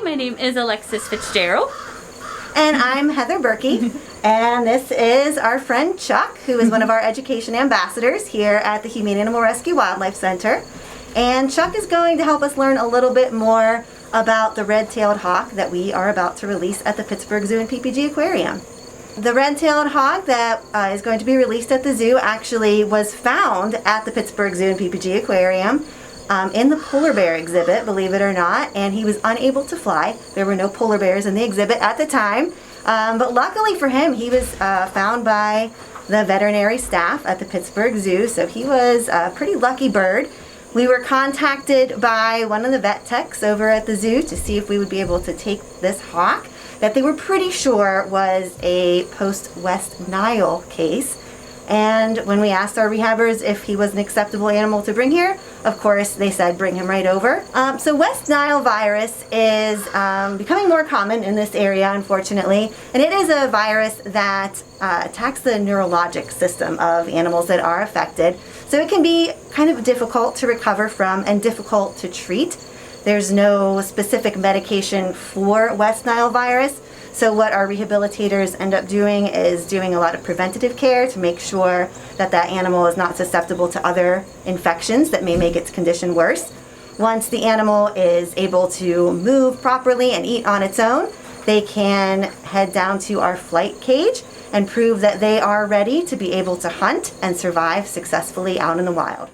my name is Alexis Fitzgerald. And I'm Heather Berkey, and this is our friend Chuck, who is one of our education ambassadors here at the Humane Animal Rescue Wildlife Center. And Chuck is going to help us learn a little bit more about the red-tailed hawk that we are about to release at the Pittsburgh Zoo and PPG Aquarium. The red-tailed hawk that is going to be released at the zoo actually was found at the Pittsburgh Zoo and PPG Aquarium in the polar bear exhibit, believe it or not, and he was unable to fly. There were no polar bears in the exhibit at the time, but luckily for him, he was found by the veterinary staff at the Pittsburgh Zoo, so he was a pretty lucky bird. We were contacted by one of the vet techs over at the zoo to see if we would be able to take this hawk that they were pretty sure was a post-West Nile case. And when we asked our rehabbers if he was an acceptable animal to bring here, of course they said bring him right over. So West Nile virus is becoming more common in this area, unfortunately, and it is a virus that attacks the neurologic system of animals that are affected. So it can be kind of difficult to recover from and difficult to treat. There's no specific medication for West Nile virus. So what our rehabilitators end up doing is doing a lot of preventative care to make sure that that animal is not susceptible to other infections that may make its condition worse. Once the animal is able to move properly and eat on its own, they can head down to our flight cage and prove that they are ready to be able to hunt and survive successfully out in the wild.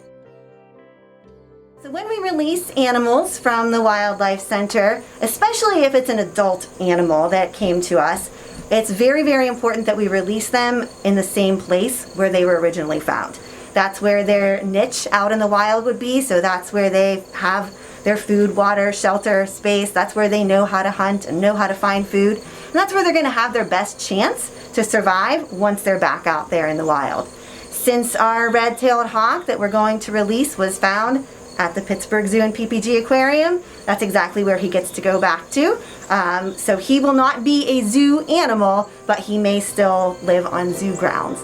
So when we release animals from the Wildlife Center, especially if it's an adult animal that came to us, it's very, very important that we release them in the same place where they were originally found. That's where their niche out in the wild would be, so that's where they have their food, water, shelter, space. That's where they know how to hunt and know how to find food. And that's where they're going to have their best chance to survive once they're back out there in the wild. Since our red-tailed hawk that we're going to release was found at the Pittsburgh Zoo and PPG Aquarium, that's exactly where he gets to go back to. So he will not be a zoo animal, but he may still live on zoo grounds.